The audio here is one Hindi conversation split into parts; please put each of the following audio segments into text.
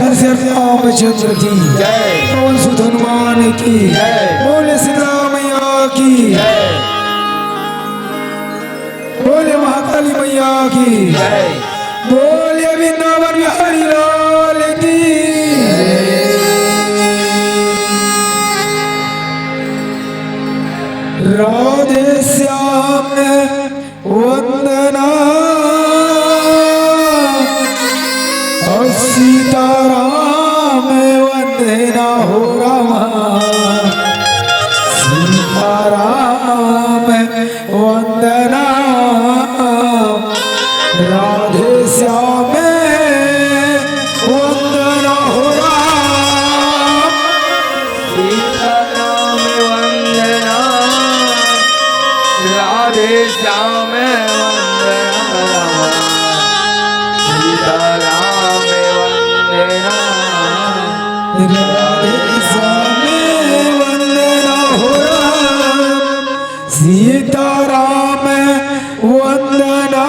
रामचंद्र की जय, पवन सुत हनुमान की जय, बोले सीता मैया की जय, बोले महाकाली मैया की जय, बोले वृंदावन बिहारी लाल की राधे श्याम वंदना सीताराम वंदना हो रामा, सीताराम वंदना राधे श्याम वंदना हो राम, सीताराम वंदना राधे श्याम वंदना सीताराम वंदना राधे श्याम वंदना हो राम, सीताराम वंदना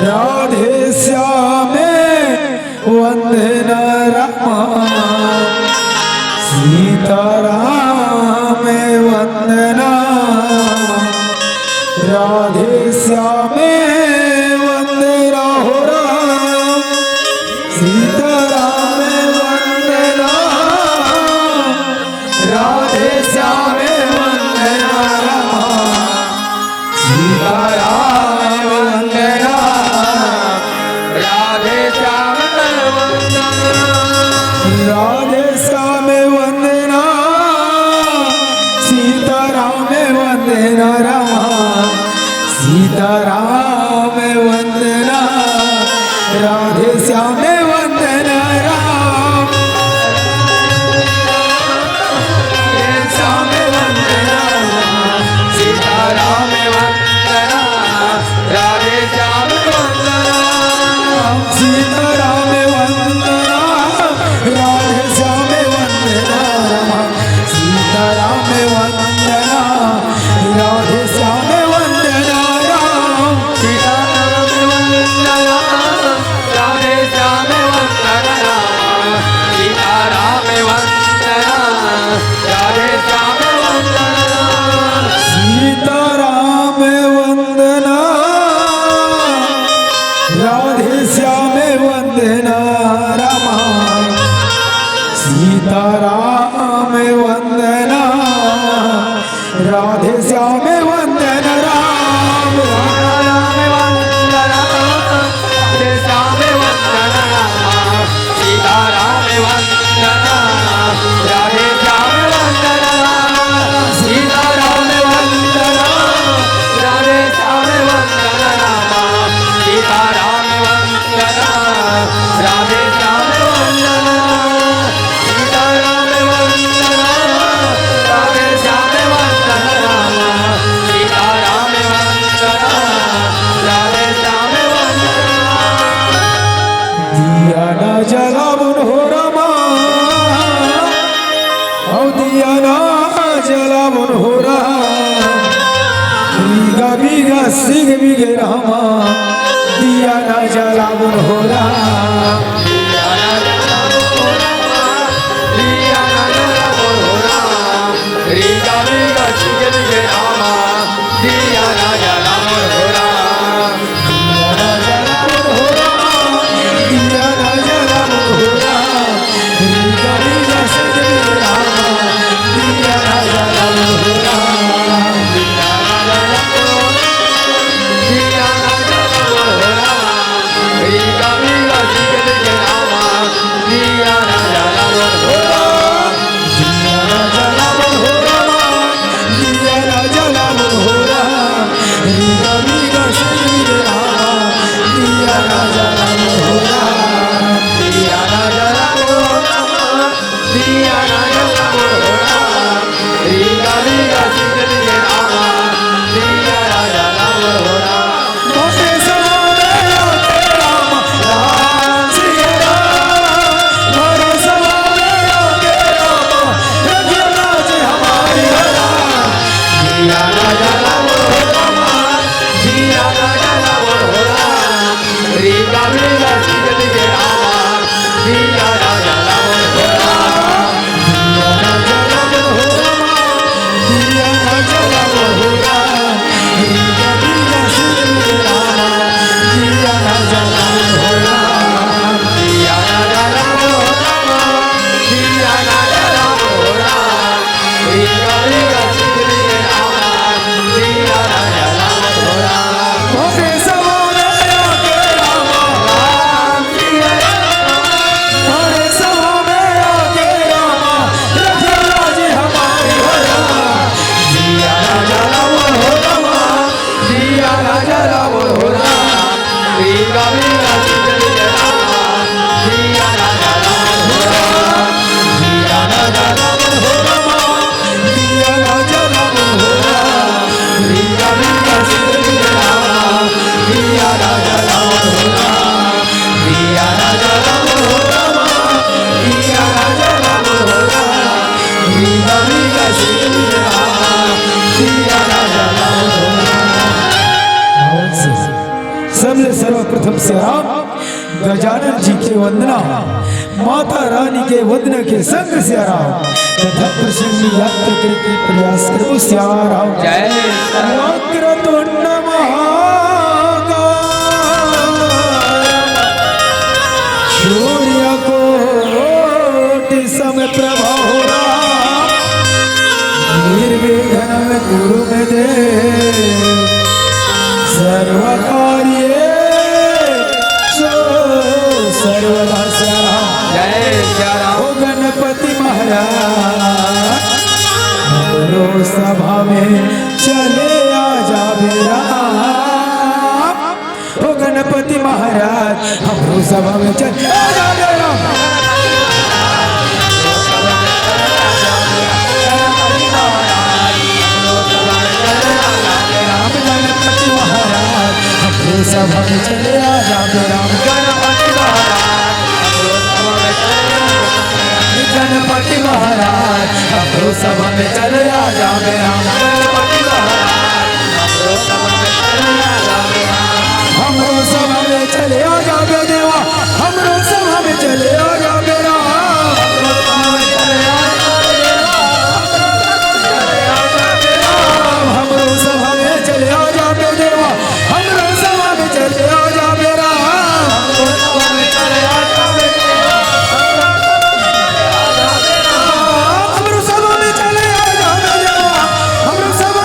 राधे श्याम वंदना रामा, सीताराम वंदना राधे श्याम वंदना हो राम, सीताराम वंदना राधे श्याम वंदना रामा, सीताराम वंदना राधे श्याम वंदना राधे श्याम वंदना सीताराम वंदना रामा, सीताराम वंदना राधे श्याम वंदना राम, श्याम वंदना सीताराम वंदना राधे श्याम वंदना सीताराम वंदना राधे श्याम वंदना रामा, सीताराम वंदना राधे श्याम वंदना राम, सीताराम वंदना राधे श्याम वंदना सीताराम वंदना राधे श्याम वंदना सीताराम वंदना राधे श्याम वंदना रामा, सीताराम वंदना राधे श्याम वंदना राम, सीताराम वंदना राधे श्याम वंदना सीताराम वंदना राधे श्याम वंदना सीताराम वंदना राधे श्याम वंदना सीताराम वंदना राधे श्याम वंदना सीताराम वंदना राधे श्याम वंदना सीताराम वंदना राधे श्याम वंदना दिया ना जलावन हो रामा, औ दिया ना जलावन हो राम, बीघा बीघा सिंह बीघे रामा दिया ना जलावन हो रहा सर्वप्रथम से राम गजानन जी के वंदना माता रानी के वंदना के संग से राम तथा प्रसन्न यात्रा करके प्रयास करो श्याराम जय वक्रतुंड सूर्य कोटि समप्रभा निर्विघ्नं कुरु मे देव सर्वकार्ये सर्वदा जय श्याम ओ गणपति महाराज हमरो सभा में चले आ जावे राम ओ गणपति महाराज हमरो सभा में चले आ जावे राम गणपति महाराज हमरो सभा में चले आ जावे राम गणपति महाराज हमरो सभा में चले आ जावे राम गणपति महाराज हमरो सभा में चले आ जावे देवा हमरो सभा में चले आ जावे राम हमरो सभा में चले आ जावे देवा हमरो सभा में चले आ जावे राम हमरो सभा में चले आ जावे देवा हमरो सभा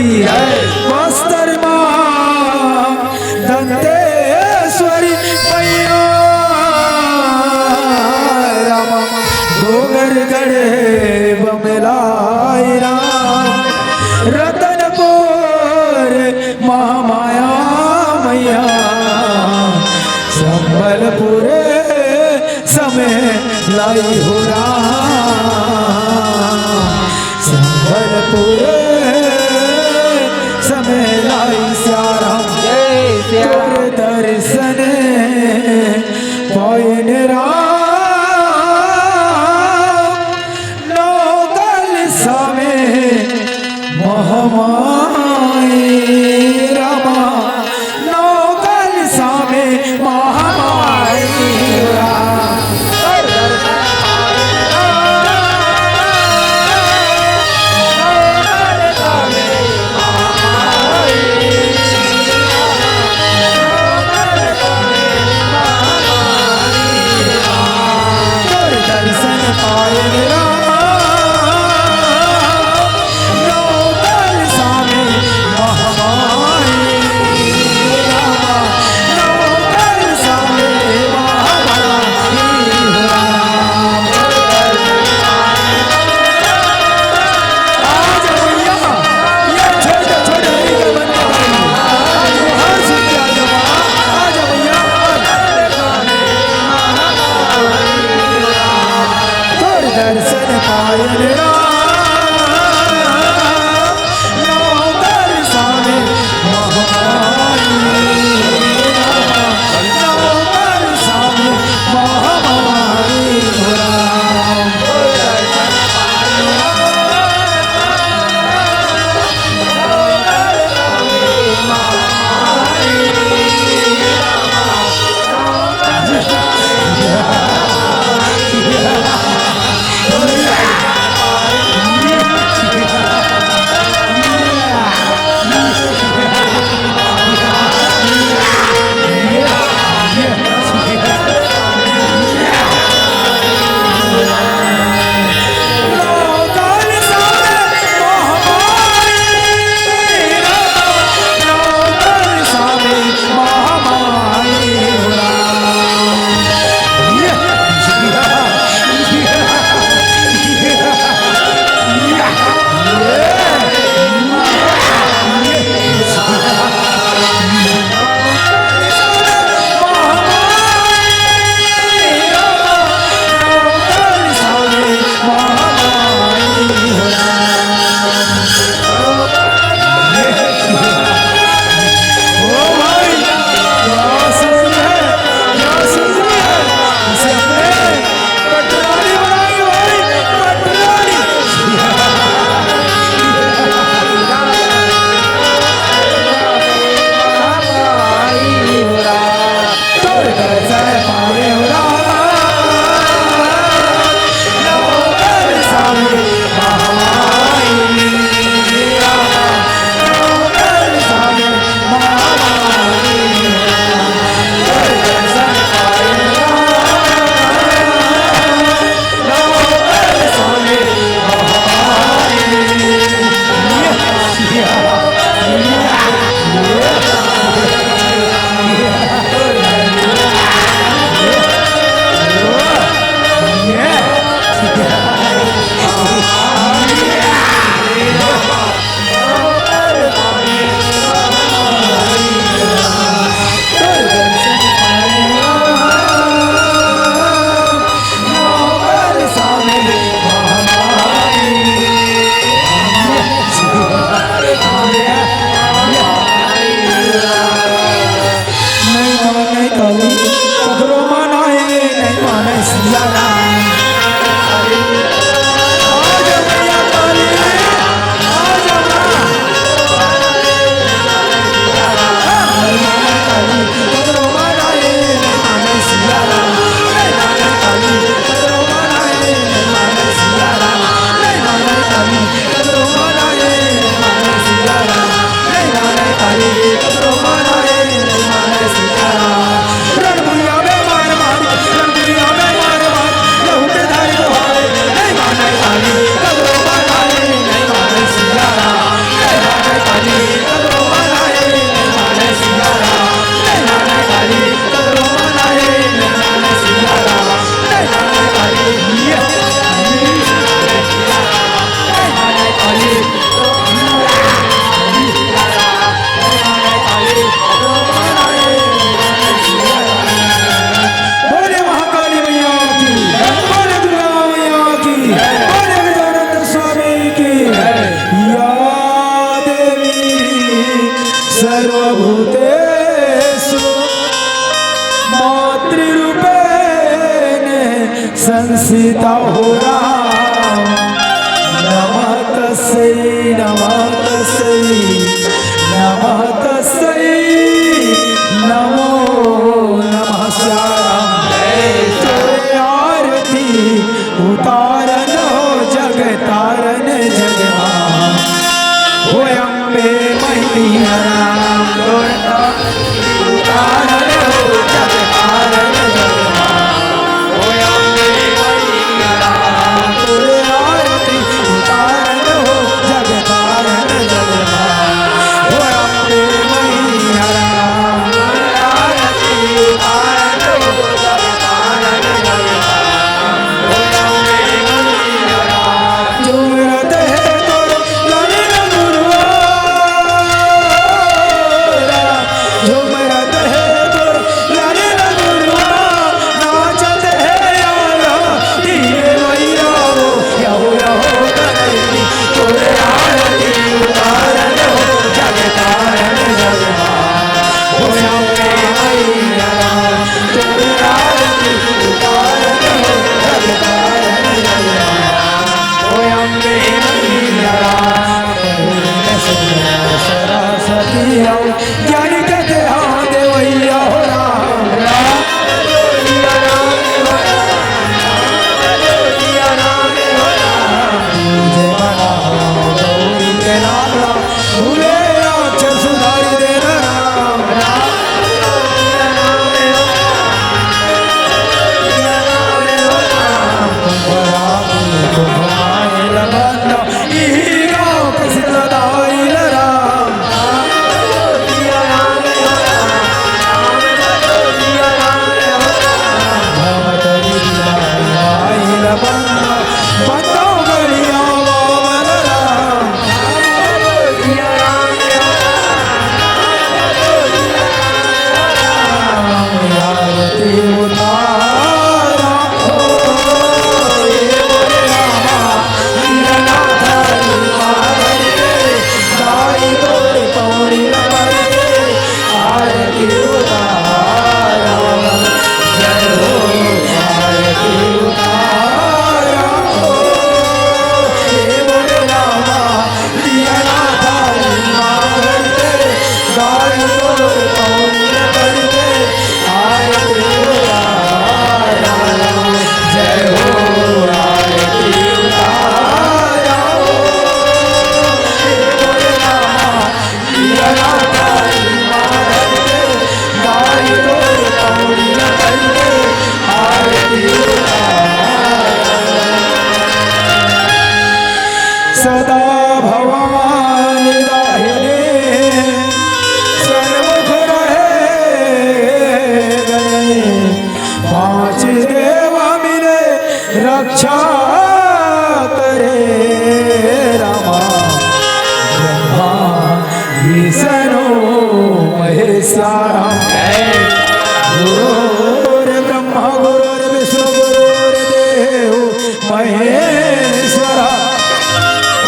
बस्तर माँ दंतेश्वरी मैया रामा डोगर गढ़े बमलाई राम रतनपुर महामाया मैया संबलपुर समय लाई हो राम संबलपुर समय लाई श्याराम तोर दर्शन पाइन राम नौगल समय महामाई रामा नौगल समय महामाई राम तोर दर्शन पाइन राम नौगल समय सर्वभूतेषु मातृरूपेण संस्थिता हो राम। नमः तस्यै नमः तस्यै नमः तस्यै नमो नमः श्याम। तेरे आरती उतारन हो जग तारन जगमां। हो अम्बे मैया राम उतारन हो जग तारन जगमां। हो अम्बे मैया राम तेरे आरती उतारन हो जग तारन जगमां। हो अम्बे मैया राम तेरे आरती उतारन हो जग तारन जगमां। हो अम्बे मैया राम जो व्रत है तो ललित गुरुवारा। जो व्रत है तो ललित गुरुवारा। नाचत है आया धीरे मैया हो यहो यहो करैली। तोरे आरती उतारन हो जग तारन जगमां। हो अम्बे मैया राम तोरे आरती उतारन हो जग तारन जगमां। हो अम्बे मैया राम सरस्वती आओ ज्ञान के ध्यान देवैया हो राम। राम दिया राम हो राम तुझे बना गौरी के नाम राम। भूले अक्षर सुधारी देना राम। राम सदा भवानी दाहिने सर्वमुख रहे गए। पांच देवा मिले रक्षा करे रामा। ब्रह्मा विष्णु महेश्वरा। गुरुर् ब्रह्मा गुरुर् विष्णु गुरुर्देव महेश्वरा।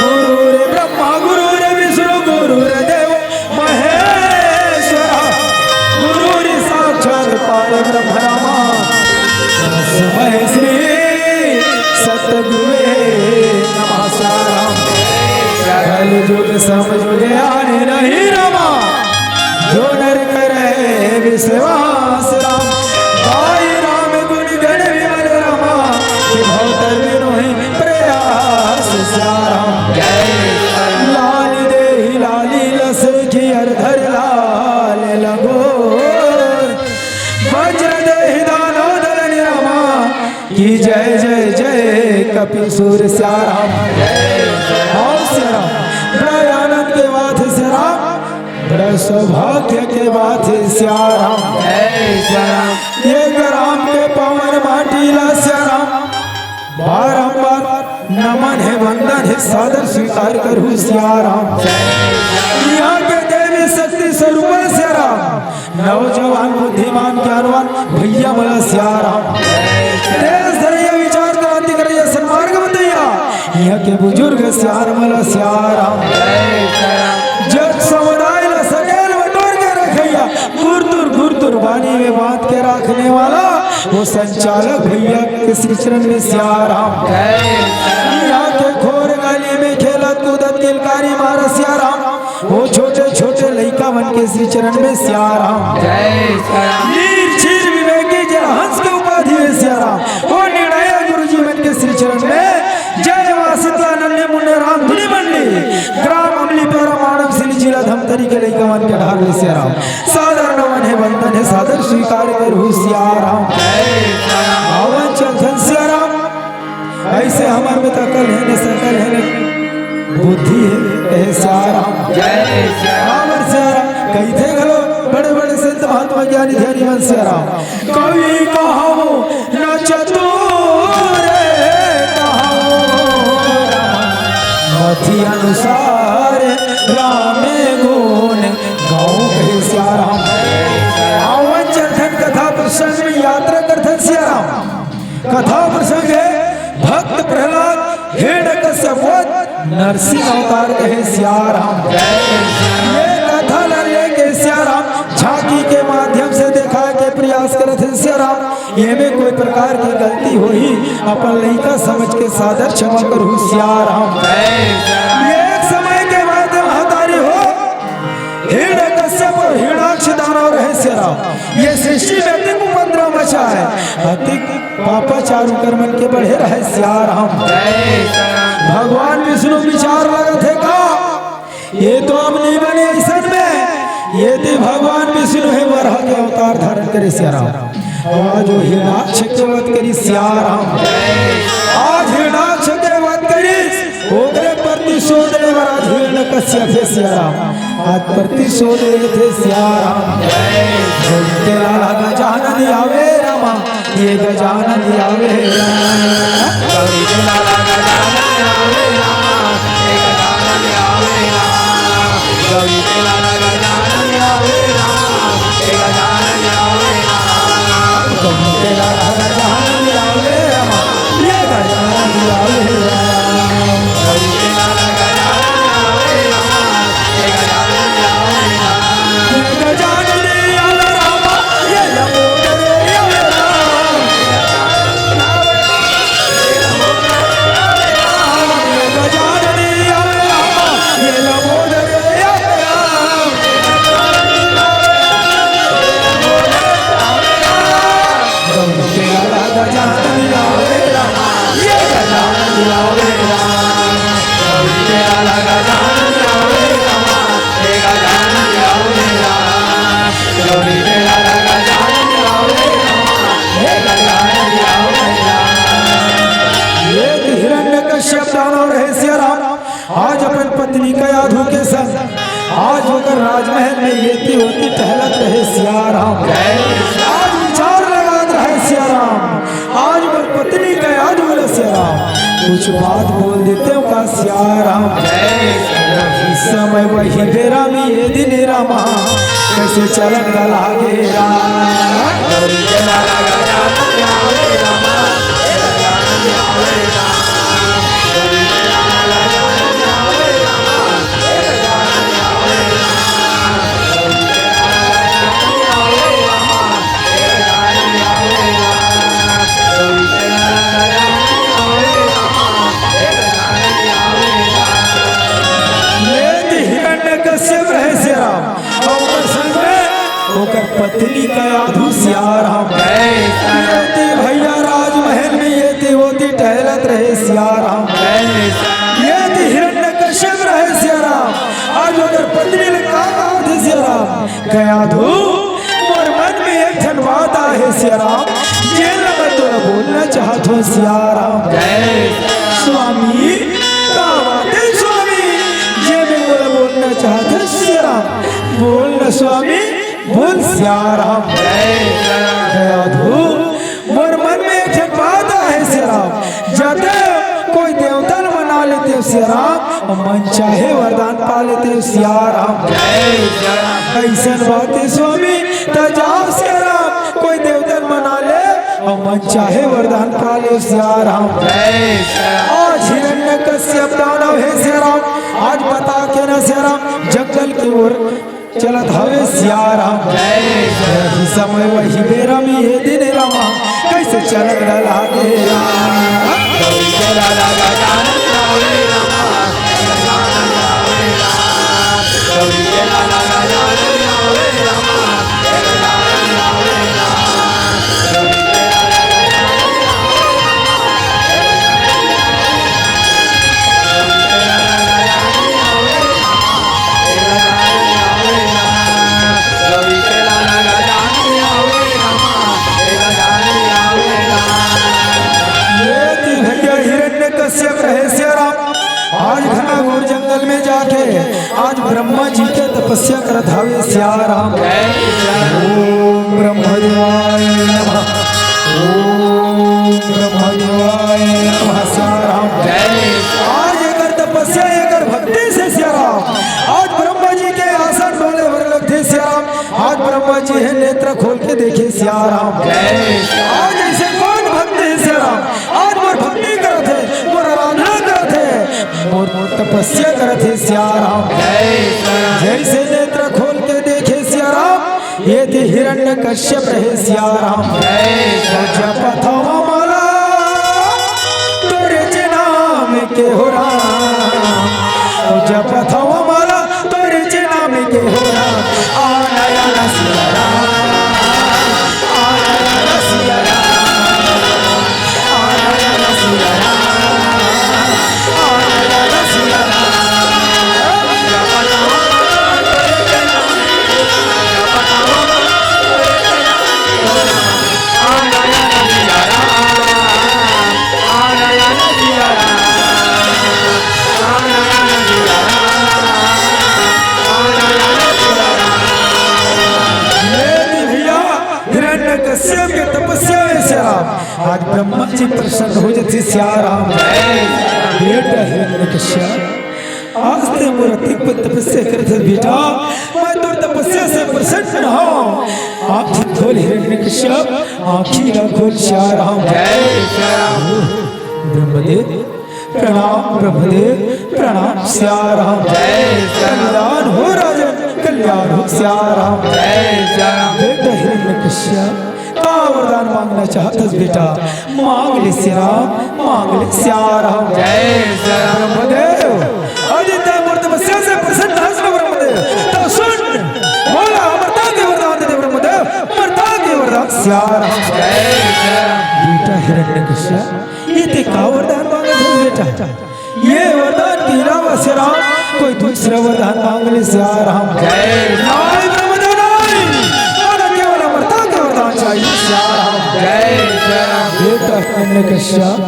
गुरुर् ब्रह्मा गुरुर् विष्णु गुरुर्देव महेश्वरा। गुरुर् साक्षात् परब्रह्म रामा। तस्मै श्री सद्गुरुवे नमः साराम। कल युग समझ आने नहीं रामा। जो नर करे विश्वास राम। भाई राम गुण गण विमल रामा। कि भवतर विनोहि प्रयास श्याम। लाल देहि लाली लस की धर लाल लगो। वज्र देहि दानो दलन रामा। की जय जय जय कपि सूर श्याम। हाँ श्याम बड़ा आनंद के बात है श्याम। बड़ा सौभाग्य के बात है श्याम। ये राम के पवन माटीला श्याम। बारंबार नमन है वंदन है सादर स्वीकार करूं श्याम। यहाँ के देवी शक्ति स्वरूप श्याम। नौजवान बुद्धिमान ज्ञानवान भैया मला श्याम। देश धरैया विचार क्रांति करैया सन्मार्ग बतैया। यहाँ के बुजुर्ग श्याम मला श्याम। जग समुदाय कुर्बानी में बांध के रखने वाला वो संचालक भैया के श्री चरण में सियाराम। यहाँ के खोर गली में खेलत कूदत किलकारी मार सियाराम, वो छोटे छोटे लइका मन के श्री चरण में सियाराम। नीर छीर विवेकी जय हंस के उपाधि है सियाराम, वो निर्णय गुरु जी मन के श्री चरण में जय वासिता नन्हे मुन्ने राम धुनी मंडली ग्राम अमली पेरा मानव सिली जिला धमतरी के लइका मन के ढाल में सियाराम। सादर नमन है वंदन है सादर स्वीकार करू सियाराम। आवन चल सियाराम। ऐसे हमार में तकल है न सकल है न बुद्धि है सियाराम। जय सियाराम। कई थे घरो बड़े बड़े संत महात्मा ज्ञानी ध्यानी मन सियाराम। कवि कहो न चतुर मथि अनुसार राम गुण गाँव कहे सियाराम। आवन चल कथा प्रसंग में यात्रा करथन सियाराम। कथा प्रसंग है भक्त प्रहलाद हिरण्यकश्यप नरसिंह अवतार कहे सियाराम। ये कथा लेके सियाराम झांकी के माध्यम से दिखा के प्रयास करते हैं सियाराम। ये में कोई प्रकार की गलती हुई अपन लइका समझ के सादर क्षमा करू सियाराम। ये एक समय के बाद महतारी हो हिरण्यकश्यप और हिरणाक्ष दानव रहे सियाराम। ये सृष्टि में अतिक उपद्रव मचा है, अतिक पापाचार कर्मन के बढ़े रहे सियाराम। भगवान विष्णु विचार लगा थे का ये तो अब नहीं बने ऐसा में, ये तो भगवान विष्णु है वराह के अवतार धारण करे सियाराम। आज हिरणाक्ष के वध करी सियाराम। आज हिरणाक्ष के वध करी ओकरे प्रतिशोध ले वराज हिरण्यकश्यप है सियाराम। आज प्रतिशोध ले थे सियाराम। के लाला गजानन आवे रामा, ये गजानन आवे आज अपन पत्नी का यादू के संग आज होकर राजमहल में येती होती टहलत रहे सियाराम। आज विचार लगा रहे सियाराम। आज वो पत्नी का यादू रहे सियाराम। कुछ बात बोल देते हो का सियाराम। इस समय वही बेरा में ये दिन रामा कैसे चलन गला गेरा पत्नी का यादू सियाराम। भैया राजमहल में ये थी होती टहलत रहे सियाराम। ये थी हिरण्यकश्यप रहे सियाराम। आज अगर पत्नी ने कहा थे सियाराम का यादू मोर मन में एक जन बात आहे सियाराम, जेल में तो बोलना चाहतो सियाराम। स्वामी का बात है स्वामी, जे में बोलना चाहते सियाराम, बोलना स्वामी बोल सियाराम। मोर मन में एक बात है सियाराम, जब कोई देवता मना लेते हो सियाराम, मन चाहे वरदान पा लेते हो सियाराम। ऐसा बात है स्वामी तो जाओ सियाराम, कोई देवता मना ले और मन चाहे वरदान पा ले सियाराम। आज हिरण्यकश्यप दानव है सियाराम। आज बता के ना सियाराम जंगल की ओर चलत हवे सिया राम यही समय वही बेरा में ये दिन रामा कैसे चलत लागे आज घना घोर जंगल में जाके आज ब्रह्मा जी के तपस्या करत हवे सिया राम ओम ब्रह्मदेवाय नमः ओम ब्रह्मदेवाय नमः सिया राम आज एकर तपस्या एकर भक्ति से सिया राम आज ब्रह्मा जी के आसन डोले भर लगते सिया राम आज ब्रह्मा जी है नेत्र खोल के देखे सिया राम आज ऐसे कौन भक्त है सिया राम आज मोर भक्ति करत है मोर आराधना करत है मोर तपस्या करत है सिया राम जैसे नेत्र खोल के देखे सिया राम ये थे हिरण्य कश्यप रहे सिया राम जपत हवा माला तोरे नाम के हो राम जपत हवा माला तोरे नाम के हो राम आनयन सिया राम आनयन सिया राम आनयन सिया राम आनयन सिया राम कश्यप के तपस्या में सिया राम आज ब्रह्मा जी प्रसन्न हो जाते सिया राम बेटा हिरण्य कश्यप आज ते मोर अतिक तपस्या करते बेटा मैं तो तपस्या से प्रसन्न हूँ आँखी खोल हिरण्य कश्यप आँखी ना खोल सिया राम ब्रह्मदेव प्रणाम ब्रह्मदेव प्रणाम सिया राम कल्याण हो राजन कल्याण हो सिया राम बेटा हिरण्य कश्यप का वरदान मांगना चाहतस बेटा मांग ले सिया राम मांग ले सिया राम ब्रह्मदेव आदित्य मोर तपस्या से प्रसन्न हस ब्रह्मदेव तो सुन बोला अमरता के वरदान दे ब्रह्मदेव अमरता के वरदान सिया राम बेटा हिरण्य कश्यप ये ते का वरदान मांगत है बेटा ये वरदान के अलावा सिया राम कोई दूसरा वरदान मांग ले सिया राम नहीं ब्रह्मदेव नहीं केवल अमरता के वरदान चाहिए सिया राम बेटा हिरण्य कश्यप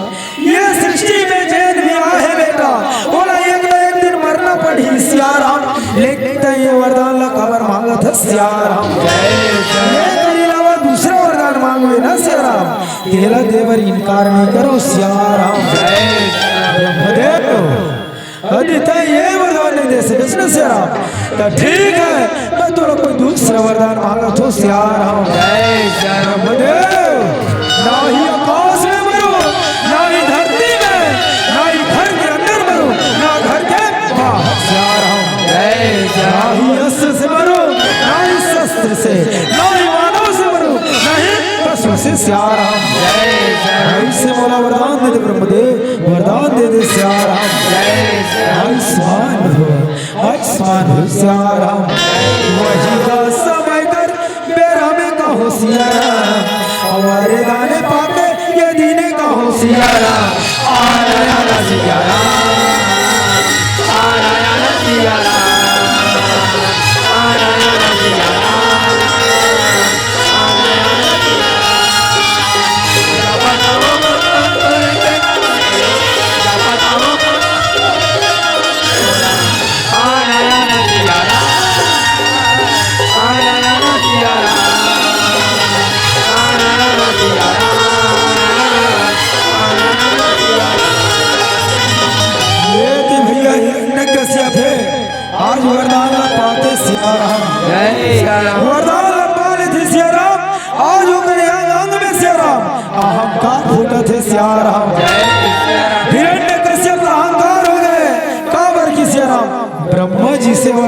ये सृष्टि में जैन भी आए बेटा बोला एक न एक दिन मरना पड़ी सिया राम लेकिन ये वरदान ला खबर मांगत है सिया राम ये के अलावा दूसरा वरदान मांगे ना सिया राम तेरा देवर इनकार नहीं करो सिया राम ब्रह्मदेव आदित्य ये वरदान नहीं दे सकते ना सिया राम तो ठीक है मैं तोरा कोई दूसरा वरदान मांगत हूँ सिया राम ब्रह्मदेव ना ही आकाश में मरो ना ही धरती में ना ही घर के अंदर मरो ना घर के बाहर सिया राम ना ही अस्त्र से मरो ना ही शस्त्र से ना ही मानव से मरो ना ही पशु से सिया राम ऐसे मोला वरदान दे दे ब्रह्मदेव वरदान दे दे सिया राम आयुष्मान हो सिया राम वही का समय कर बेरा में कहो सिया राम हमारे दाने पाके ये दीने कहो सिया राम आनयन सिया राम आनयन सिया राम आनयन सिया राम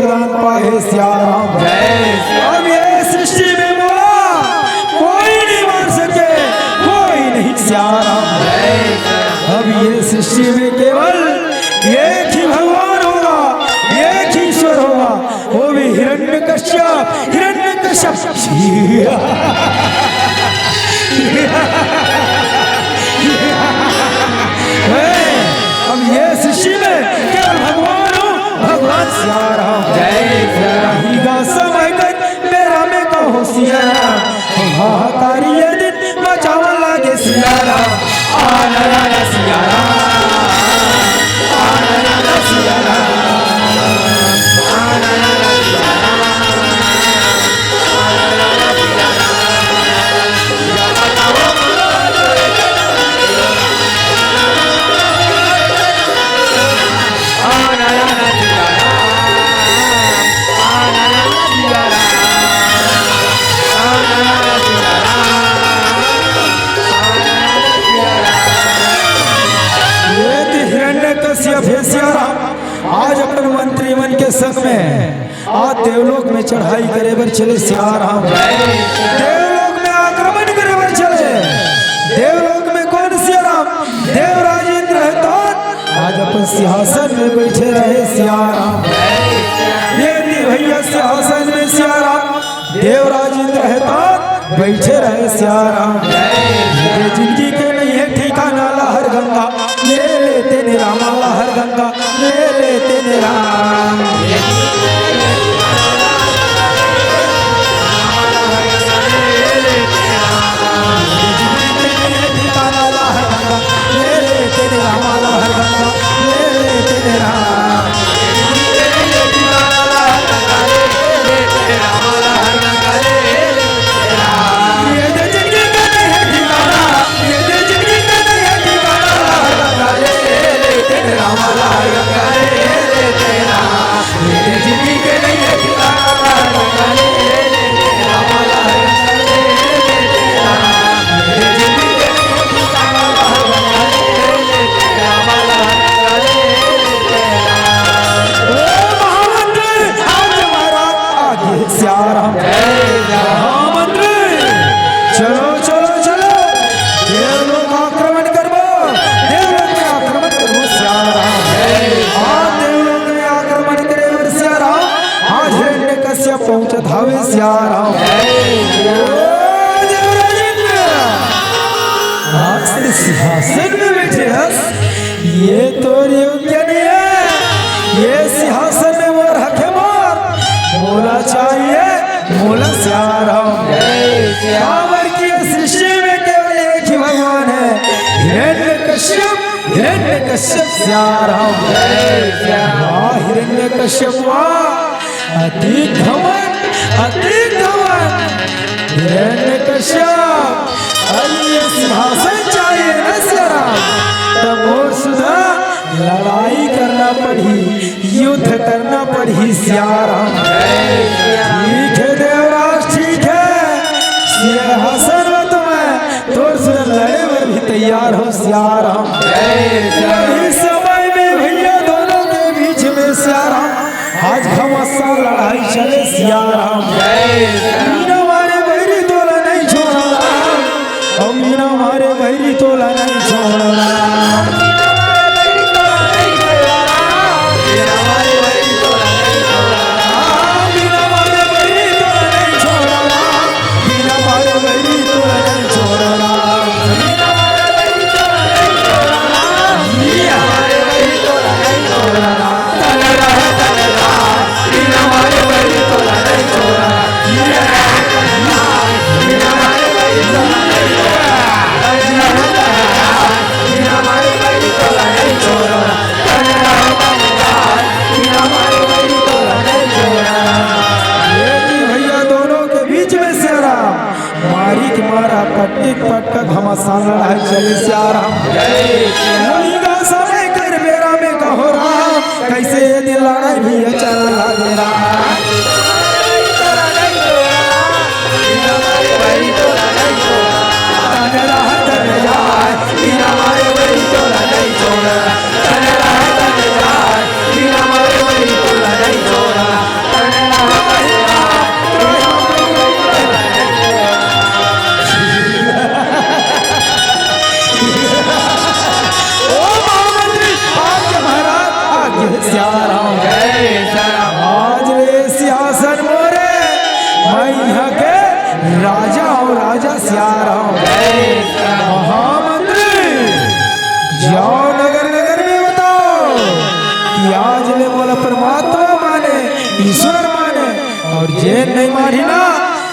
वरदान पाए सिया राम। जय सिया अब ये सृष्टि में मोला कोई नहीं मार सके, कोई नहीं सिया राम। अब ये सृष्टि में केवल एक ही भगवान होगा, एक ही ईश्वर होगा, वो भी हिरण्यकश्यप। अब ये सृष्टि में केवल भगवान हो, भगवान सिया राम। जय सिया राम। हीगा समय कर मेरा में कहो सिया राम, हाहाकारी ये दिन मचावा लागे सिया राम। आनंद सिया राम, आनंद सिया राम, आनंद सिया आज अपन मंत्री मन के संग में आज देवलोक में चढ़ाई करे बर चले सिया राम। देवलोक में आक्रमण करे बर चले। देवलोक में कौन सिया राम? देवराज इंद्र है तो आज अपन सिंहासन में बैठे रहे सिया राम। ये भैया सिंहासन में सिया राम, देवराज इंद्र है तो बैठे रहे सिया राम। जिंदगी के नहीं है ठिकाना लहर गंगा, ले लेते निरामा लहर गंगा, ले लेते निराम। ठिकाना लहर गंगा, ले लेते निरामा लहर गंगा, ले लेते निराम। धावे सिया राम। सिंहासन में बैठे हस, ये तो योग्य नहीं है। ये सिंहासन में वो रखे मोर, मोला चाहिए मोला सिया राम। कांवर की सृष्टि में केवल एक ही भगवान है, हिरण्यकश्यप। हिरण्यकश्यप सिया राम। हिरण्यकश्यप अति घमंड, अति घमंड। हिरण्यकश्यप अरे सिंहासन चाहिए न सिया राम, तब और सुधा लड़ाई करना पड़ी, युद्ध करना पड़ी सिया राम। ठीक है देवराज, ठीक है, सिंहासन में तुम्हें तो सुधा लड़े में भी तैयार हो सिया राम। इस समय में भैया दोनों के बीच में सिया राम आज घमासान लड़ाई चले सिया राम। मीना मारे बैरी तोला नहीं छोड़ा, मीना मारे बैरी तोला नहीं छोड़ा। घमासान लड़ाई चले सिया राम। समय कर बेरा में कहो राम, कैसे ये दिन लड़ाई भी चल लागे राम। और जेल नहीं मारी ना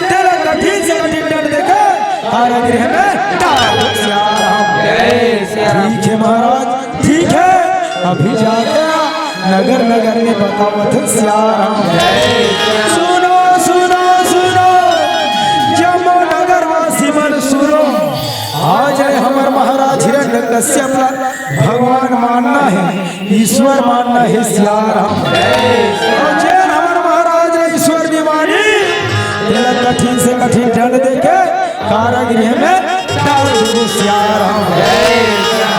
तेरा कठिन से कठिन दंड देके कारागृह में डाल दो सिया राम। जय सिया राम। ठीक है महाराज ठीक है, अभी जाकर नगर नगर में बतावत सिया राम। सुनो सुनो सुनो जम्मू नगर वासी मन सुनो, आज है हमार महाराज हिरण्यकश्यप भगवान मानना है, ईश्वर मानना है सिया राम। और जैन हमार महाराज ने ईश्वर भी मानी, तेरा कठिन से कठिन दंड देके कारागृह में डाल दो सिया राम।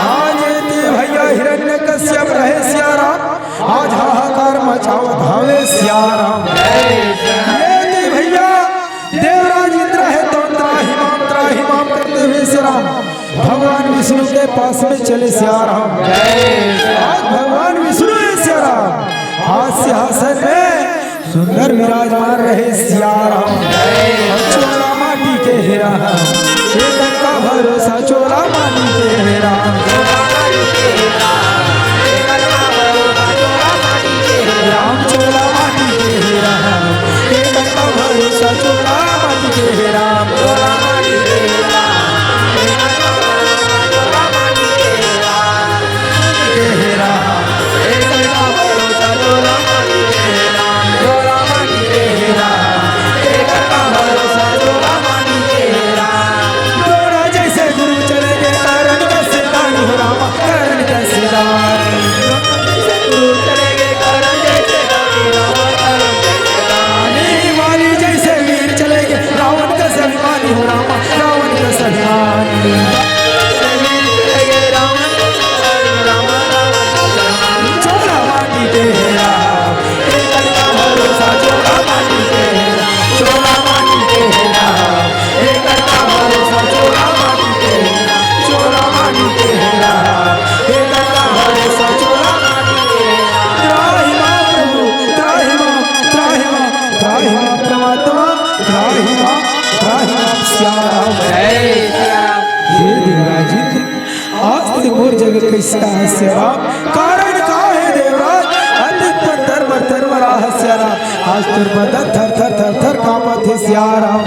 आज ये भैया हिरण्यकश्यप रहे सिया राम, आज हाहाकार मचाओ धावे सिया राम। ये भैया देवराज इंद्र है तो त्राहिमाम करते हुए सिया राम भगवान विष्णु के पास में चले सिया राम। आज भगवान विष्णु है सिया राम, आज सिंहासन में सुंदर विराजमान रहे सिया राम। चोला माटी के हीरा एक का भरोसा, चोला माटी के हीरा राम, चोला माटी के हीरा एक का भरोसा, चोला माटी के राम। जैसे गुरु चलेंगे कारण कैसे दानी हो रामा, कारण कैसे दानी वाली, जैसे वीर चलेंगे रावण का सभिमानी हो रामा, रावण का सभिमानी। चोला माटी के राम एक का भरोसा, चोला माटी के राम, चोला माटी के राम एक का भरोसा, चोला माटी के राम, चोला माटी के राम एक का भरोसा, चोला माटी के राम। त्राहिमाम प्रभु त्राहिमाम त्राहिमाम त्राहिमाम परमात्मा त्राहिमाम त्राहिमाम सिया राम। हे देवराज इंद्र आज ते मोर जगह कैसा है सिया राम, कारण का है देवराज अधिक पर धर्म रहा सिया राम, आज तुर बदन थर थर थर थर कांपत है सिया राम।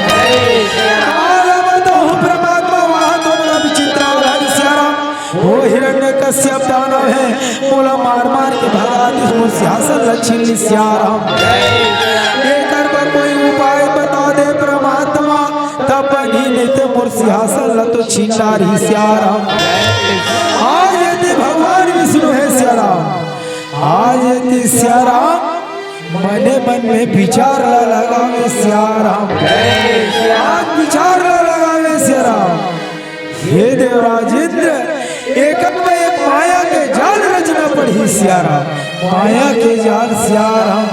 परमात्मा वहाँ तो बड़ा विचित्र है सिया राम, वो हिरण्यकश्यप दानव है, बोला मार मार के भगा दी सिंहासन लच्छिन ली सिया राम। एक बार कोई उपाय बता दे परमात्मा, तब नहीं लेते मोर सिंहासन ल तो छीना रही सिया राम। आज यदि भगवान विष्णु है सिया राम, आज यदि सिया राम मने मन में विचार ला लगावे सिया राम, आज विचार ला लगावे सिया राम। हे देवराज इंद्र एक में एक माया के जाल रचना पड़ी सिया राम, माया के जाल सिया राम।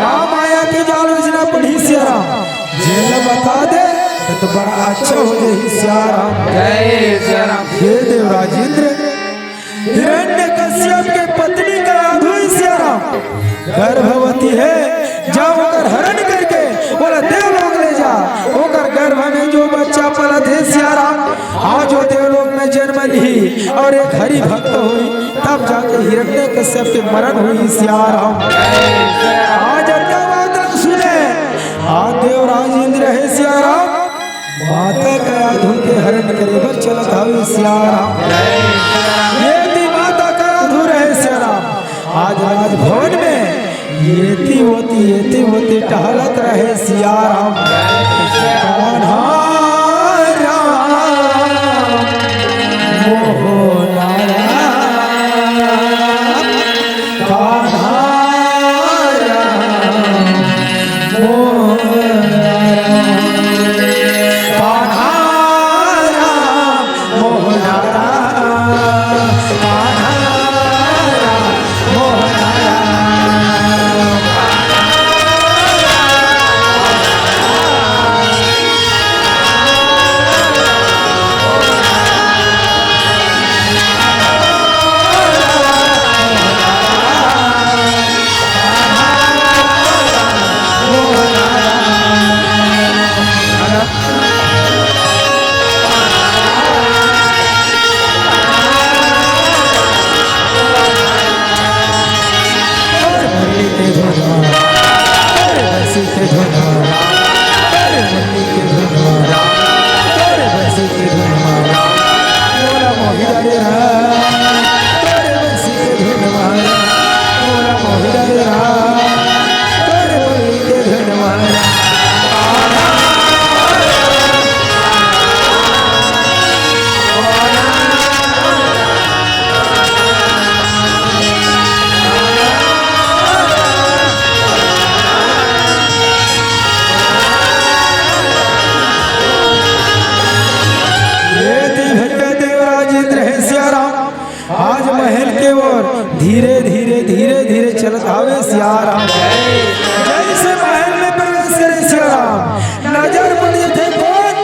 हाँ माया के जाल रचना पड़ी सिया राम, जेल बता दे तो बड़ा अच्छा हो जाए सिया राम। हे देवराज इंद्र हिरण्यकश्यप के पत्नी का अधुई सिया राम गर्भवती है, जाओ कर हरण करके बोला देवलोक ले जा, होकर गर्भ में जो बच्चा पलत है सिया राम, आज वो देवलोक में जन्म ली और एक हरि भक्त हुई, तब जाके हिरण्यकश्यप के मरण हुई सिया राम। आज का बात सुने, आज देवराज इंद्र है सिया राम, माता का अधू के हरण करे बर चलत हवे सिया राम। ये माता का अधूर है सिया राम, आज राजभवन में येती होती टहलत रहे सिया राम। कान्हा राम मोहना राम, कान्हा राम मोहना धुनवारा तेरे मुन्नी के धुनवारा तेरे बंसी के धुनवारा मोरा मोहिरा रे तेरे बंसी के धुनवारा मोरा मोहिरा रे तेरे मुन्नी के धुनवारा आज महल के ओर धीरे धीरे धीरे धीरे चलत आवे सियाराम जैसे महल में प्रवेश करे सियाराम नजर पड़ जाते कौन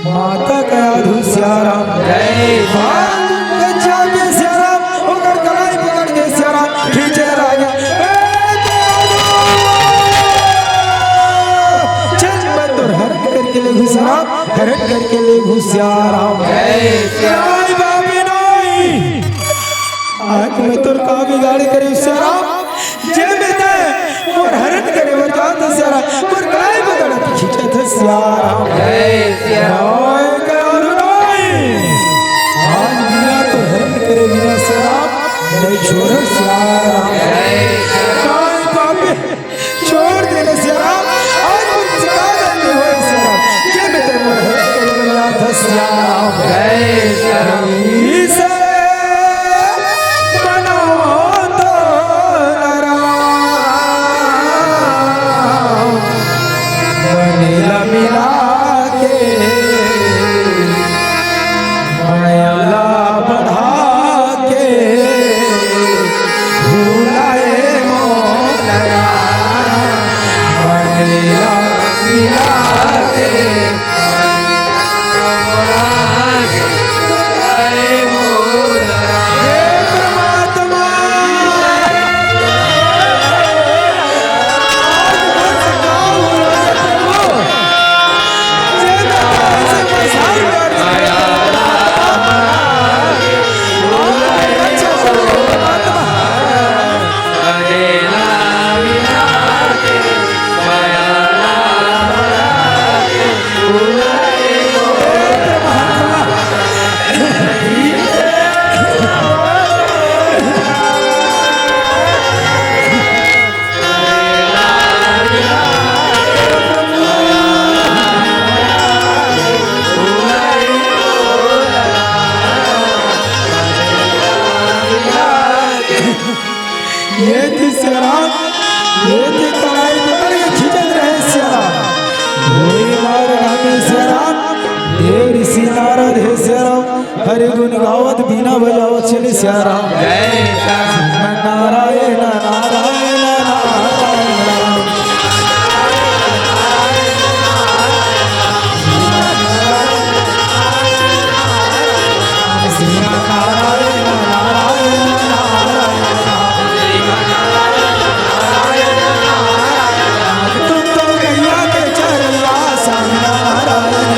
माता का आधु सियाराम गच्चा के सियाराम होकर कलाई पकड़ के सियाराम खींचे लागे चल बंद और हरण करके ले घुसियाराम हरण करके ले घुसियाराम आज मैं तोर का बिगाड़ी करे सियाराम जे में ते मोर हरण करे वो जात सियाराम मोर कलाई पकड़ खींचे थे सियाराम जय सियाराम आज बिना तो हरण करे बिना सियाराम नहीं छोड़ सियाराम जय पापी छोड़ दे सियाराम आज मुझ चला करने हो सियाराम जे में ते मोर हरण करे बिना था सियाराम जय सियाराम हरे गुण गावत बीना बजावत चले सियाराम जय नारायण नारायण नारायण तुम तो गैया के चरया नारायण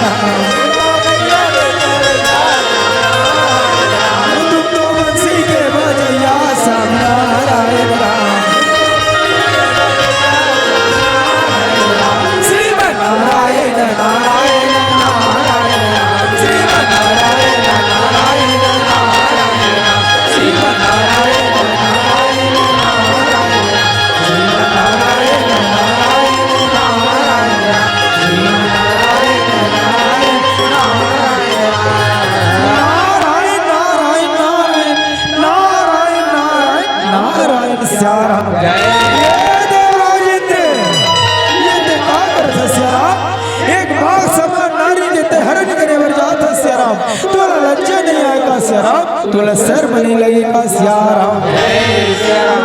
तुला सर बनी लगे का सियाराम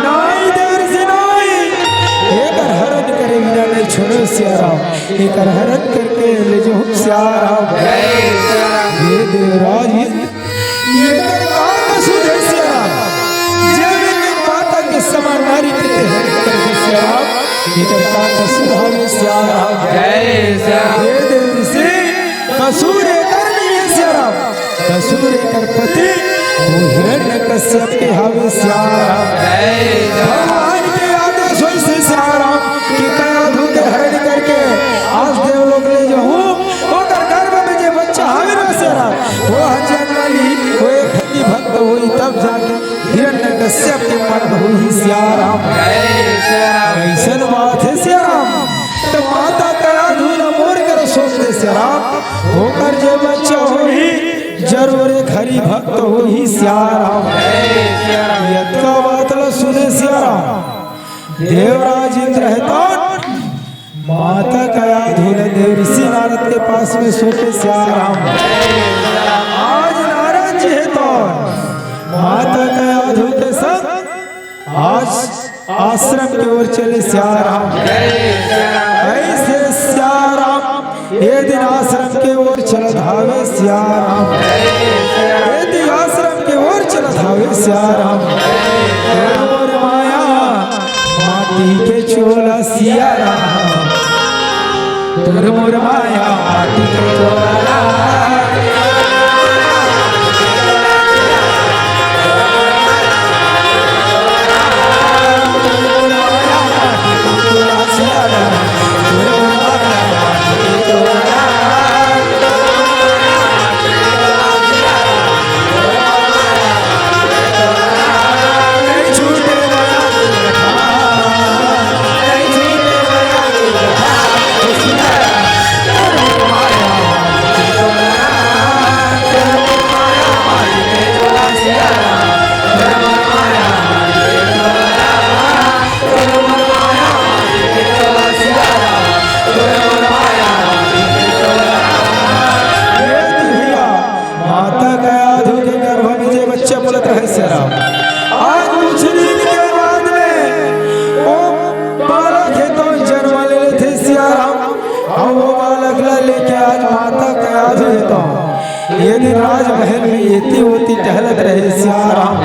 नाई देर से नाई एक हरण करे बिना नहीं छोड़ो सियाराम एक हरण करके ले जो सियाराम ये देवराज ये काम सुधे सियाराम जब एक माता के समान नारी के हरण करके सियाराम इधर का कसूर है सियाराम ये देवर से कसूर करनी है सियाराम कसूर कर पति वो हिरण्यकश्यप के हवे सियाराम भगवान के आदेश से सियाराम कि कया धुके हरण कर होकर जो बच्चा हो ही जरूर एक हरि भक्त हो ही सियाराम। यद का बात लो सुने सियाराम। देवराज इंद्र है तो माता कया धूल देव ऋषि नारद के पास में सोते सियाराम। आज नारद जी है तो माता कया धूल के संग आज आश्रम की ओर चले सियाराम। ऐसे सियाराम ये दिन आश्रम के ओर चल धावे सियाराम। ये दिन आश्रम के ओर चल धावे सियाराम। और माया माटी के चोला सियाराम। तुरमुर माया माटी के चोला राजमहल में येती होती टहलत रहे सियाराम।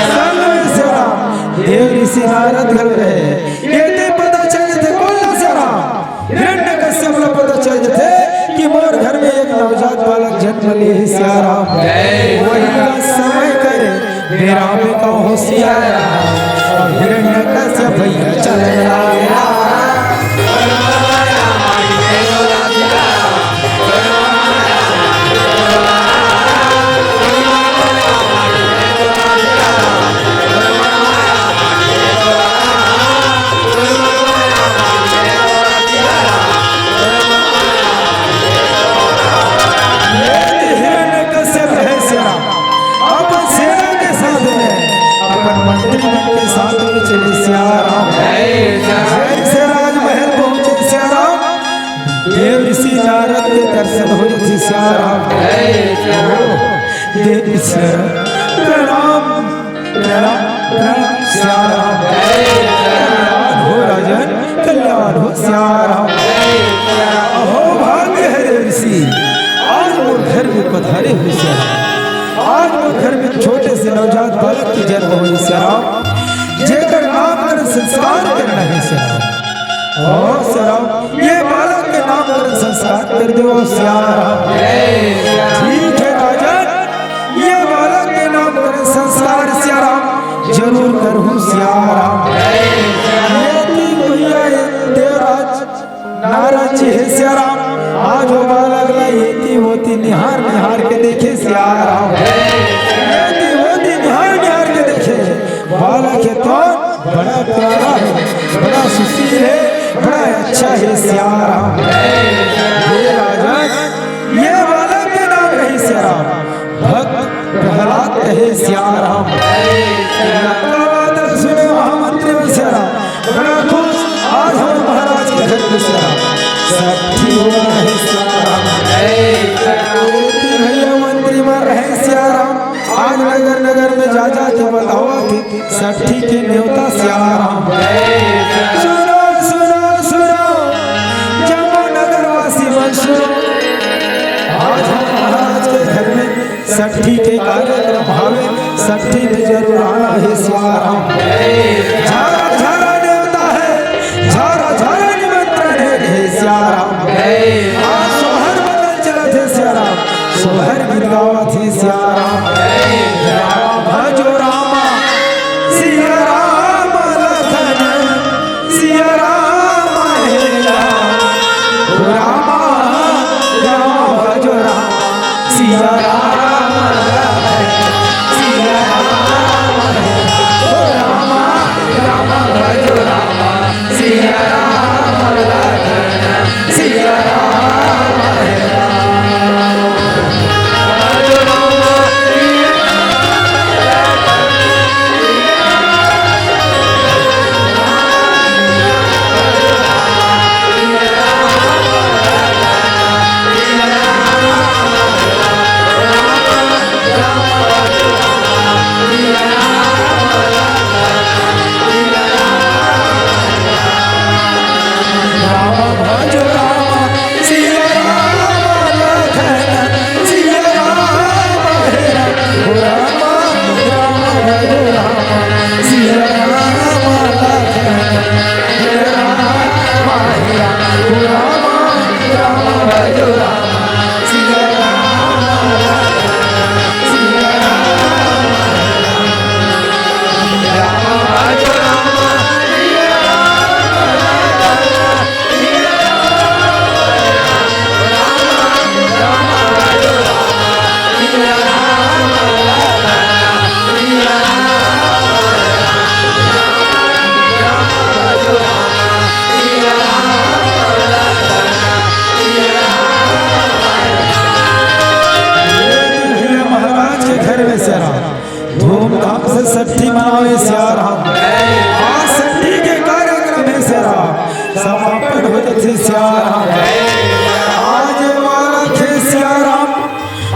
संग में सियाराम देव ऋषि नारद घर रहे। येते पता चल थे कौन सियाराम। हिरण्यकश्यप को पता चल थे कि मोर घर में एक नवजात बालक जन्म ले सियाराम। वही समय करे मेरा में का हो सियाराम। हिरण्यकश्यप भैया चल गया। दर्शन हो जी सियाराम। प्रणाम प्रणाम प्रणाम सियाराम। कल्याण हो राजन कल्याण हो सियाराम। अहो भाग्य है ऋषि आज वो घर में पधारे हुए सियाराम। आज वो घर में छोटे से नवजात बालक की जन्म हुई सियाराम। जेकर नामकरण संस्कार करना है सियाराम। और सियाराम ये बालक के नामकरण संस्कार कर दो सियाराम। ठीक है राजन ये बालक के नामकरण संस्कार सियाराम जरूर करूँ सियाराम। ये देवराज नारद जी है सियाराम। आज वो बालक येती होती निहार निहार के देखे सियाराम। येती होती निहार निहार के देखे बालक है तो बड़ा प्यारा है बड़ा सुशील है बड़ा अच्छा है सियाराम। ये राजन ये बालक के नाम रही सियाराम। भक्त प्रहलाद कहे सियाराम। सुने महामंत्री में सियाराम बड़ा खुश आज हम महाराज के घर में सियाराम साठी हुआ है सियाराम। भैया मंत्री में रहे सियाराम। आज नगर नगर में जा जा के बताओ कि साठी के न्योता सियाराम। सुनो सुनो सुनो जम्मू नगर वासी मन सुनो आज हम महाराज के घर में साठी के कार्यक्रम भावे साठी में जरूर आना है सियाराम। झारा झारा न्योता है झारा झारा निमंत्रण है सियाराम। आज सोहर बदल चला थे सियाराम सोहर गीत गावा थे सियाराम। भजो रामा सिया राम लखन सिया राम रामा राम भजो राम सिया राम सिया राम रामा थे सिया राम। आज वाला खे सिया राम,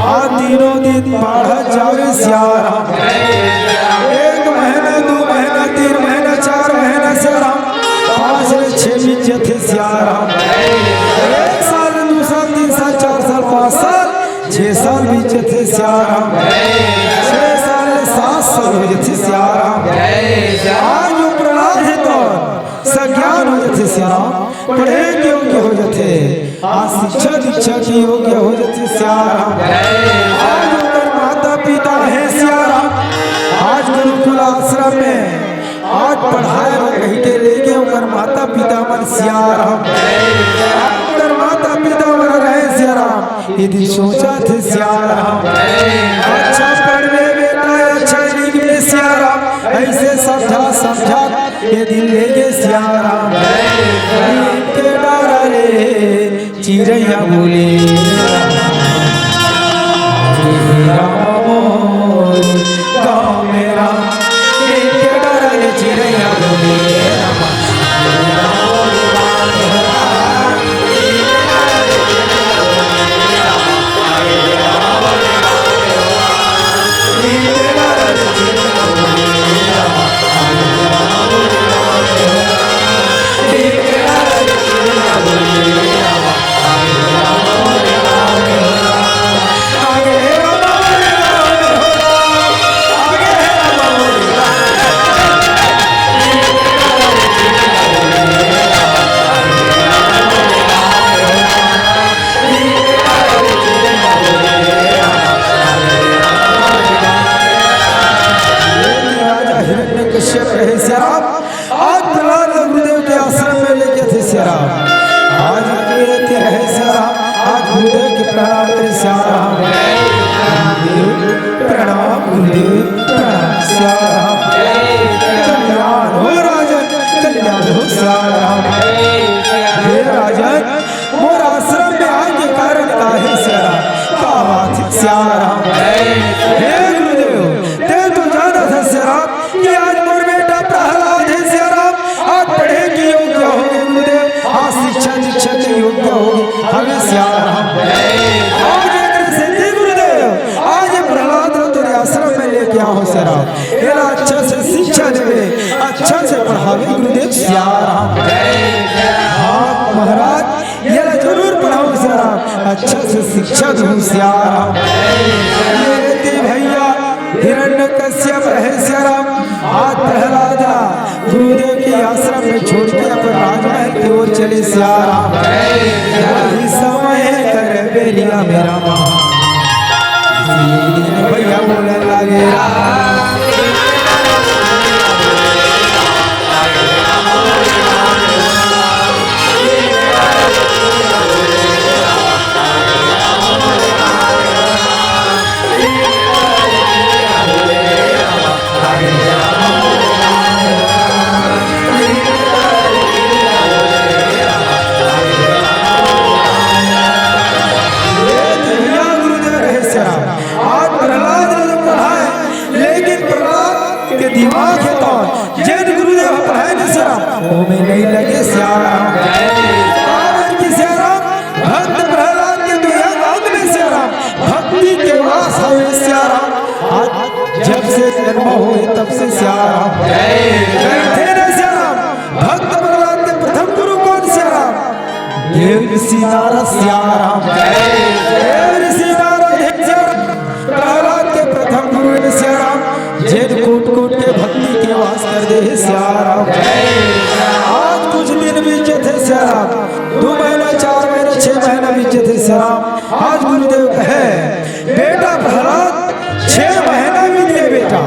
आ तीनों दिन पढ़ा जावे सिया राम। 1 महीना 2 महीना 3 महीना 4 महीना सिया राम, 5 से 6 बीत थे सिया राम। 1 साल 2 साल 3 साल 4 साल 5 साल 6 साल बीत थे सिया राम। 6 साल 7 साल हो जाते सिया राम। आज जो प्रहलाद है तो सज्ञान हो जाते सिया राम, पढ़े के योग्य हो जाते, आज शिक्षा दीक्षा के योग्य हो जाते सिया राम। आज उनकर माता पिता है सिया राम, आज गुरुकुल आश्रम में आज पढ़ाए कहीं के लेके उनकर माता पिता मन सिया राम। उनकर माता पिता मन रहे सिया राम, यदि सोचा थे सिया राम अच्छा पढ़वे बेटा अच्छा लिखवे सिया राम, ऐसे समझा ये दिल ले गे सिया राम। के डारा रे चिड़ैया बोले गाँव मेरा, के डारा रे चिड़ैया बोले अच्छा से शिक्षा देवे, अच्छा से पढ़ावे गुरुदेव सिया राम। हाँ महाराज ये जरूर पढ़ाओ सिया राम, अच्छा से शिक्षा दो सिया राम। भैया हिरण्यकश्यप रहे सिया राम, आज प्रहलादा गुरुदेव के आश्रम में छोड़ के अपन राजमहल की ओर चले सिया राम। यही समय कर बेलिया मेरा माँ भैया बोलने लगे दिमाग है तो जैन गुरुदेव पढ़ाए न सिया राम में नहीं लगे सिया राम। सिया राम भक्त प्रहलाद के दुनिया में सिया राम भक्ति के वास हुए सिया राम। जब से जन्म हुए तब से सिया राम थे न सिया राम। भक्त प्रहलाद के प्रथम गुरु कौन सिया राम? देव ऋषि नारद सिया राम। देव ऋषि नारद सिया राम प्रहलाद के प्रथम गुरु सिया राम, जेद कूट कूट के भक्ति के वास कर दे सिया राम। आज कुछ दिन बीते थे सिया राम, 2 महीना 4 महीना 6 महीना बीते थे सिया राम। आज गुरुदेव कहे बेटा प्रहलाद 6 महीना भी दिए बेटा,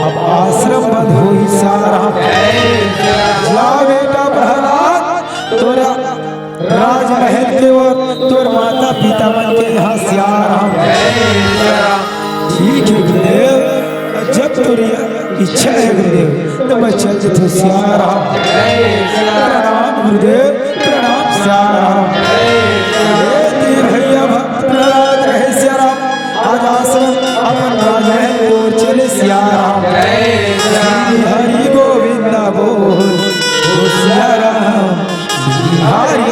अब आश्रम बंद हो ही सिया राम। जा बेटा प्रहलाद तोरा राजमहल के ओर तोर माता पिता मन के यहाँ सिया राम। ठीक है गुरुदेव, जब तेरी इच्छा है गुरुदेव तो मैं चल जाता सिया राम। प्रणाम गुरुदेव, प्रणाम सिया राम। भैया भक्त प्रहलाद रहे सिया राम, आज आश्रम अपन राजमहल को चले सिया राम। हरि गोविंदा बोल सिया राम, हरि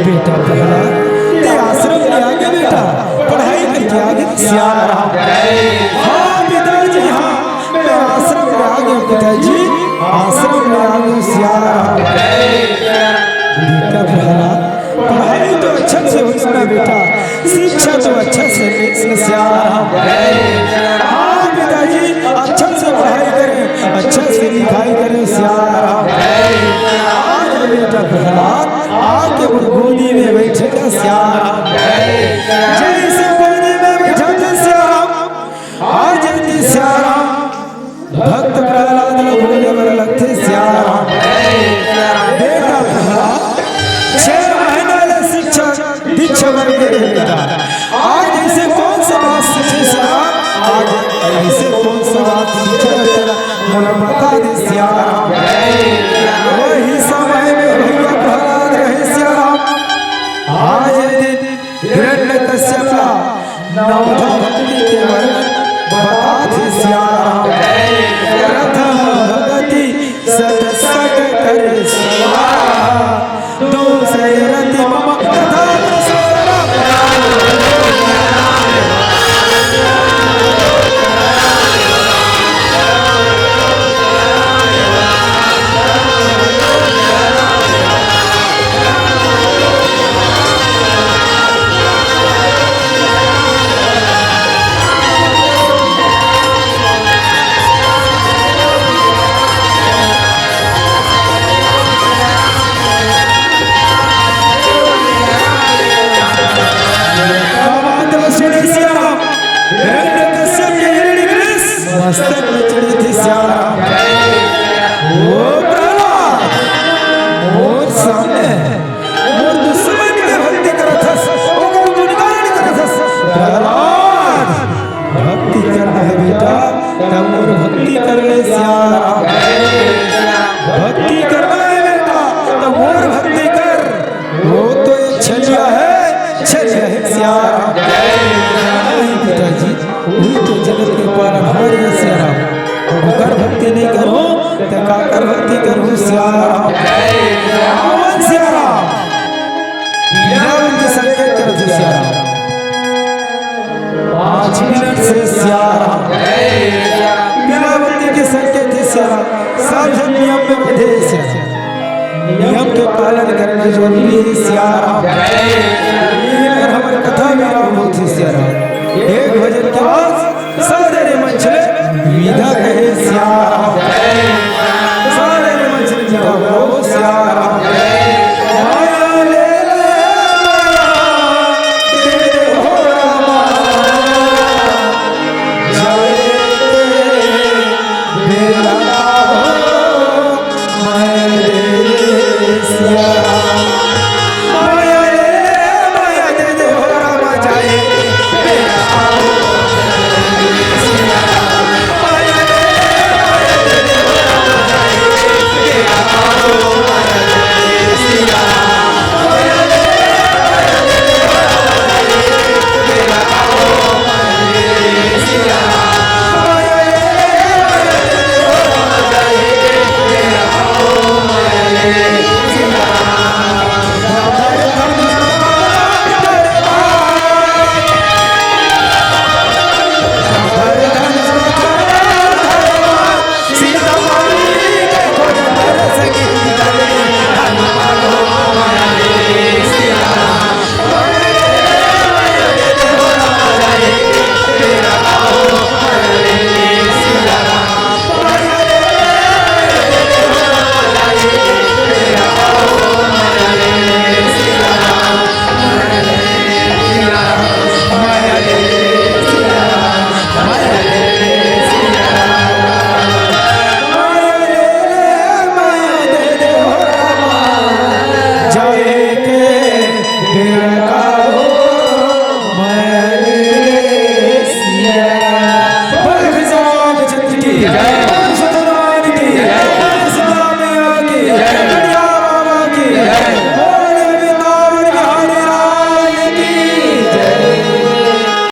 बेटा प्रहलाद ते आश्रम में आगे बेटा पढ़ाई करके आगे सियाराम। हाँ पिताजी हाँ मैं आश्रम में आगे पिताजी आश्रम में आगे सियाराम। बेटा प्रहलाद पढ़ाई तो अच्छा से हो सुना बेटा शिक्षा तो अच्छा से सियाराम। हाँ पिताजी अच्छा से पढ़ाई करें अच्छा से लिखाई करें सियाराम। आज बेटा प्रहलाद आके गोदी में बैठे थे सियाराम। जैसे गोदी में बैठा थे सियाराम आज सियाराम भक्त प्रहलाद बोले बर लगते सियाराम। बेटा प्रहलाद 6 महीना शिक्षा दीक्षा करके बेटा आज ऐसे कौन सा बात सीखे सियाराम आज ऐसे कौन सा बात सीखे तेरा बोला बता दे सियाराम। वही समय में भैया प्रहलाद रहे सियाराम। आज दिन हिरण्यकश्यप का नवधा भक्ति के वर्णन बता दे सियाराम। प्रथम भगति सत सट करे सेवा दूसरे रति मम कथा मस्तक में चढ़ी थी सियाराम। ओ प्रहलाद मोर सामने मोर दुश्मन के भक्ति करत हस ओकर गुणगान करत हस। प्रहलाद भक्ति करना है बेटा तब मोर भक्ति कर ले सियाराम। भक्ति करना है बेटा तब मोर भक्ति कर वो तो एक छलिया है सियाराम। पिताजी वही तो जगत के पालनहार है सियाराम। ओकर भक्ति नहीं करो तो काकर भक्ति करो सियाराम। कौन सियाराम लीलावती संकेत करो सियाराम 5 मिनट से सियाराम। लीलावती के संकेत है सियाराम। सब जन नियम में बंधे सियाराम। नियम के पालन करना जरूरी है सियाराम। हमारी कथा विराम होती सियाराम। एक भजन के बाद सादरे मंच में विदा कहे सियाराम।